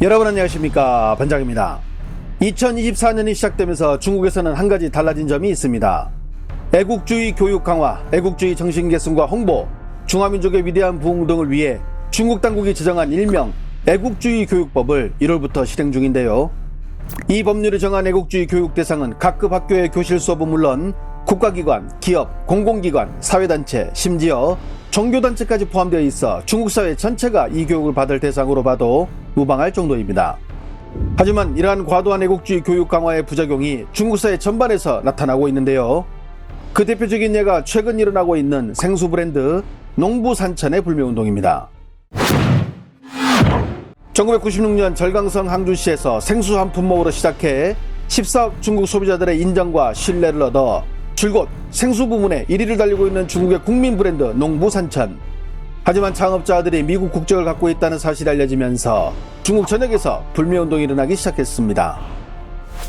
여러분 안녕하십니까, 반장입니다. 2024년이 시작되면서 중국에서는 한 가지 달라진 점이 있습니다. 애국주의 교육 강화, 애국주의 정신 계승과 홍보, 중화민족의 위대한 부흥 등을 위해 중국 당국이 제정한 일명 애국주의 교육법을 1월부터 실행 중인데요. 이 법률이 정한 애국주의 교육 대상은 각급 학교의 교실 수업은 물론 국가기관, 기업, 공공기관, 사회단체, 심지어 종교단체까지 포함되어 있어 중국 사회 전체가 이 교육을 받을 대상으로 봐도 무방할 정도입니다. 하지만 이러한 과도한 애국주의 교육 강화의 부작용이 중국 사회 전반에서 나타나고 있는데요. 그 대표적인 예가 최근 일어나고 있는 생수 브랜드 농부산천의 불매운동입니다. 1996년 절강성 항주시에서 생수 한 품목으로 시작해 14억 중국 소비자들의 인정과 신뢰를 얻어 줄곧 생수 부문에 1위를 달리고 있는 중국의 국민 브랜드 농부산천. 하지만 창업자들이 미국 국적을 갖고 있다는 사실이 알려지면서 중국 전역에서 불매운동이 일어나기 시작했습니다.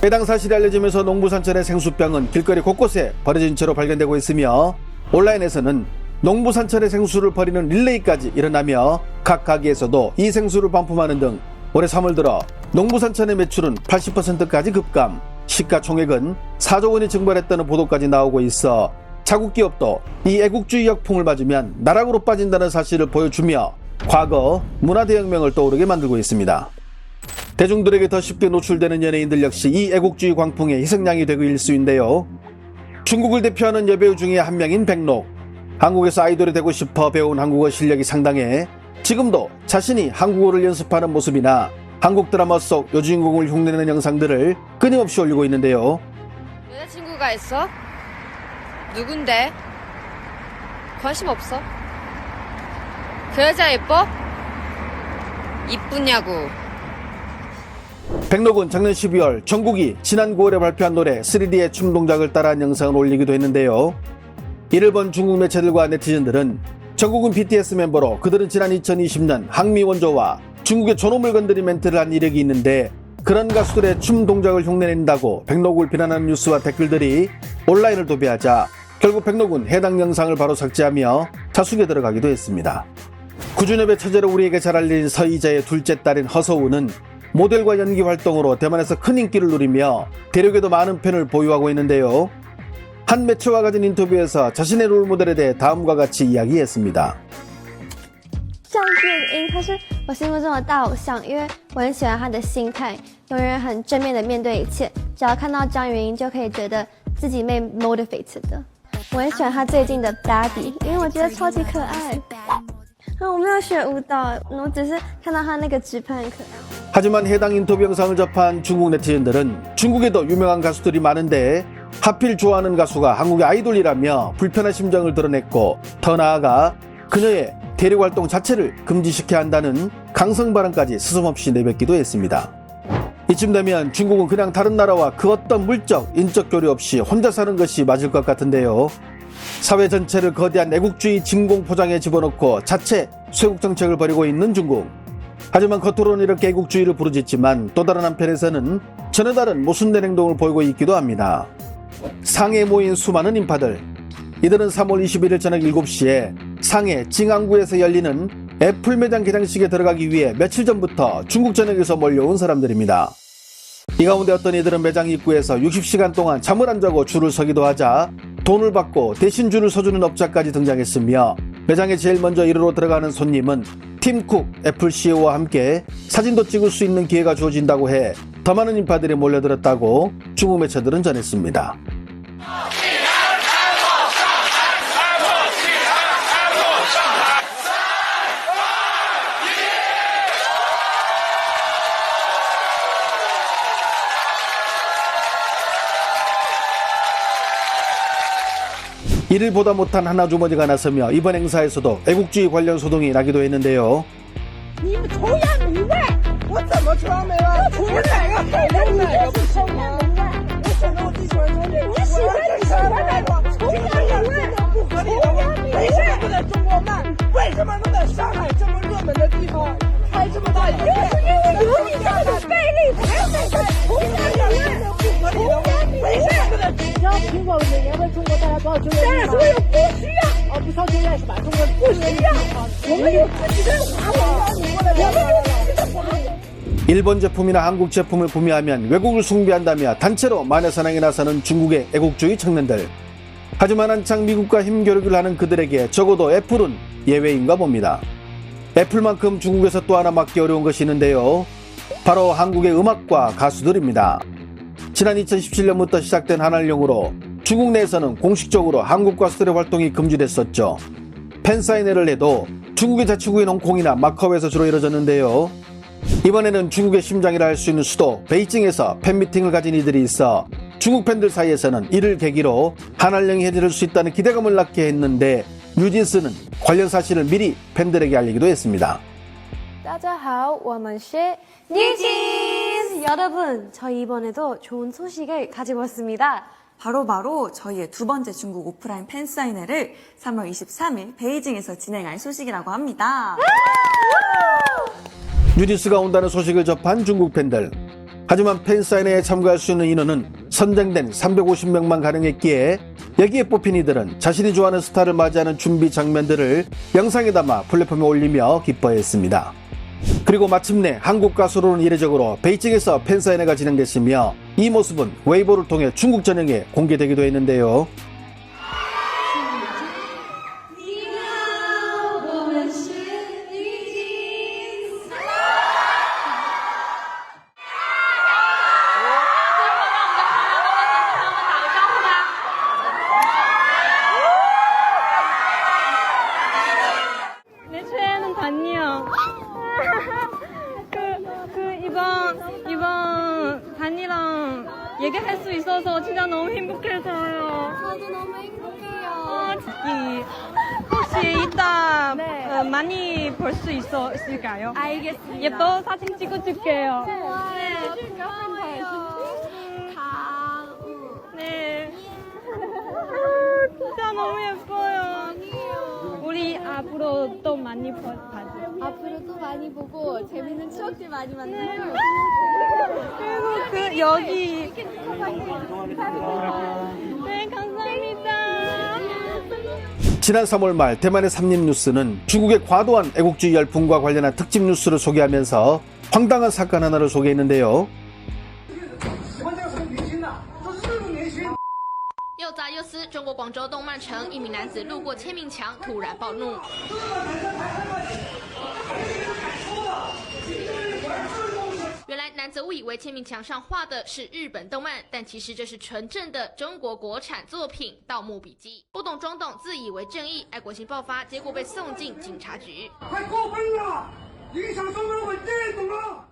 해당 사실이 알려지면서 농부산천의 생수병은 길거리 곳곳에 버려진 채로 발견되고 있으며 온라인에서는 농부산천의 생수를 버리는 릴레이까지 일어나며 각 가게에서도 이 생수를 반품하는 등 올해 3월 들어 농부산천의 매출은 80%까지 급감, 시가총액은 4조 원이 증발했다는 보도까지 나오고 있어 자국 기업도 이 애국주의 역풍을 맞으면 나락으로 빠진다는 사실을 보여주며 과거 문화대혁명을 떠오르게 만들고 있습니다. 대중들에게 더 쉽게 노출되는 연예인들 역시 이 애국주의 광풍의 희생양이 되고 일수인데요. 중국을 대표하는 여배우 중에 한 명인 백록. 한국에서 아이돌이 되고 싶어 배운 한국어 실력이 상당해 지금도 자신이 한국어를 연습하는 모습이나 한국 드라마 속 여주인공을 흉내내는 영상들을 끊임없이 올리고 있는데요. 여자친구가 있어? 누군데? 관심 없어. 그 여자 예뻐? 이쁘냐고. 백록은 작년 12월 정국이 지난 9월에 발표한 노래 3D의 춤 동작을 따라한 영상을 올리기도 했는데요. 이를 본 중국 매체들과 네티즌들은 정국은 BTS 멤버로 그들은 지난 2020년 항미 원조와 중국의 존엄을 건드린 멘트를 한 이력이 있는데 그런 가수들의 춤 동작을 흉내낸다고 백록을 비난하는 뉴스와 댓글들이 온라인을 도배하자 결국 백록은 해당 영상을 바로 삭제하며 자숙에 들어가기도 했습니다. 구준엽의 처제로 우리에게 잘 알려진 서희자의 둘째 딸인 허서우는 모델과 연기 활동으로 대만에서 큰 인기를 누리며 대륙에도 많은 팬을 보유하고 있는데요. 한 매체와 가진 인터뷰에서 자신의 롤모델에 대해 다음과 같이 이야기했습니다. 张靓颖，她是我心目中的大偶像，因为我很喜欢她的心态，永远很正面的面对一切。只要看到张元英，就可以觉得自己被 motivated 的。我很喜欢她最近的 Daddy， 因为我觉得超级可爱。我没有学舞蹈，我只是看到她那个直拍很可爱。 하지만 해당 인터뷰 영상을 접한 중국 네티즌들은 중국에도 유명한 가수들이 많은데 하필 좋아하는 가수가 한국의 아이돌이라며 불편한 심정을 드러냈고 더 나아가 그녀의 대륙 활동 자체를 금지시켜야 한다는 강성 발언까지 스스럼없이 내뱉기도 했습니다. 이쯤 되면 중국은 그냥 다른 나라와 그 어떤 물적, 인적 교류 없이 혼자 사는 것이 맞을 것 같은데요. 사회 전체를 거대한 애국주의 진공 포장에 집어넣고 자체 쇄국 정책을 벌이고 있는 중국. 하지만 겉으로는 이렇게 애국주의를 부르짖지만 또 다른 한편에서는 전혀 다른 모순된 행동을 보이고 있기도 합니다. 상해에 모인 수많은 인파들. 이들은 3월 21일 저녁 7시에 상해 징안구에서 열리는 애플 매장 개장식에 들어가기 위해 며칠 전부터 중국 전역에서 몰려온 사람들입니다. 이 가운데 어떤 이들은 매장 입구에서 60시간 동안 잠을 안 자고 줄을 서기도 하자 돈을 받고 대신 줄을 서주는 업자까지 등장했으며 매장에 제일 먼저 이르러 들어가는 손님은 팀 쿡 애플 CEO와 함께 사진도 찍을 수 있는 기회가 주어진다고 해 더 많은 인파들이 몰려들었다고 중국 매체들은 전했습니다. 이를 보다 못한 하나 주머니가 나서며 이번 행사에서도 애국주의 관련 소동이 나기도 했는데요. 你们崇洋媚外，我怎么崇洋媚外？崇洋哪个黑人哪个不崇洋媚外？我选择我最喜欢中国，你喜欢哪个？崇洋媚外，不合理的。为什么不在中国卖？为什么能在上海这么热门的地方开这么大一个店？有你这么魅力，才会在崇洋媚外，不合理的。为什么不在？只要苹果每年为中国带来多少就业？但是所有不需要，不需要就业是吧？中国不需要，我们有自己的华为，我们有自己的华为。 일본 제품이나 한국 제품을 구매하면 외국을 숭배한다며 단체로 만야사냥에 나서는 중국의 애국주의 청년들. 하지만 한창 미국과 힘겨루기를 하는 그들에게 적어도 애플은 예외인가 봅니다. 애플만큼 중국에서 또 하나 막기 어려운 것이 있는데요. 바로 한국의 음악과 가수들입니다. 지난 2017년부터 시작된 한알령으로 중국 내에서는 공식적으로 한국 가수들의 활동이 금지됐었죠. 팬사인회를 해도 중국의 자치구인 홍콩이나 마카오에서 주로 이뤄졌는데요. 이번에는 중국의 심장이라 할 수 있는 수도 베이징에서 팬미팅을 가진 이들이 있어 중국 팬들 사이에서는 이를 계기로 한알령이 해질 수 있다는 기대감을 낳게 했는데 뉴진스는 관련 사실을 미리 팬들에게 알리기도 했습니다. 大家好，我们是 뉴진스. 여러분, 저희 이번에도 좋은 소식을 가지고 왔습니다. 바로 저희의 두 번째 중국 오프라인 팬사인회를 3월 23일 베이징에서 진행할 소식이라고 합니다. 뉴진스가 온다는 소식을 접한 중국 팬들. 하지만 팬사인회에 참가할 수 있는 인원은 선정된 350명만 가능했기에 여기에 뽑힌 이들은 자신이 좋아하는 스타를 맞이하는 준비 장면들을 영상에 담아 플랫폼에 올리며 기뻐했습니다. 그리고 마침내 한국 가수로는 이례적으로 베이징에서 팬사인회가 진행됐으며 이 모습은 웨이보를 통해 중국 전역에 공개되기도 했는데요. 내 최애는 단이요. 이번 단이랑 얘기할 수 있어서 진짜 너무 행복해서요. 저도 너무 행복해요. 혹시 이따 많이 볼 수 있을까요? 알겠습니다. 예뻐 사진 찍어줄게요. 네. 진짜 너무 예뻐요. 우리 앞으로 또 많이 봐줘. 앞으로 또 많이 보고 재밌는 추억들 많이 만들고. 그리고 그 여기. 네, 감사합니다. 지난 3월 말 대만의 삼립뉴스는 중국의 과도한 애국주의 열풍과 관련한 특집 뉴스를 소개하면서 황당한 사건 하나를 소개했는데요. 又杂又撕，中国广州动漫城一名男子路过签名墙，突然暴怒。原来男子误以为签名墙上画的是日本动漫，但其实这是纯正的中国国产作品《盗墓笔记》。不懂装懂，自以为正义，爱国心爆发，结果被送进警察局。太过分了，影响社会稳定，懂吗？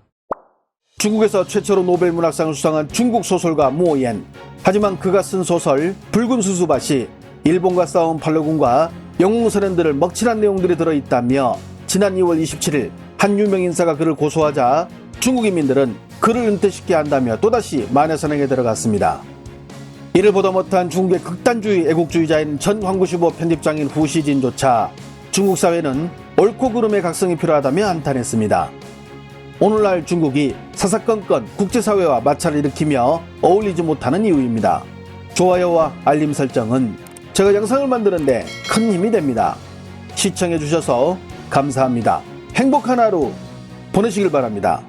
중국에서 최초로 노벨문학상을 수상한 중국 소설가 모옌. 하지만 그가 쓴 소설 붉은 수수밭이 일본과 싸운 팔로군과 영웅 소년들을 먹칠한 내용들이 들어있다며 지난 2월 27일 한 유명 인사가 그를 고소하자 중국 인민들은 그를 은퇴시켜야 한다며 또다시 만야사냥에 들어갔습니다. 이를 보다 못한 중국의 극단주의 애국주의자인 전 황구시보 편집장인 후시진조차 중국 사회는 옳고 그름의 각성이 필요하다며 한탄했습니다. 오늘날 중국이 사사건건 국제사회와 마찰을 일으키며 어울리지 못하는 이유입니다. 좋아요와 알림 설정은 제가 영상을 만드는데 큰 힘이 됩니다. 시청해주셔서 감사합니다. 행복한 하루 보내시길 바랍니다.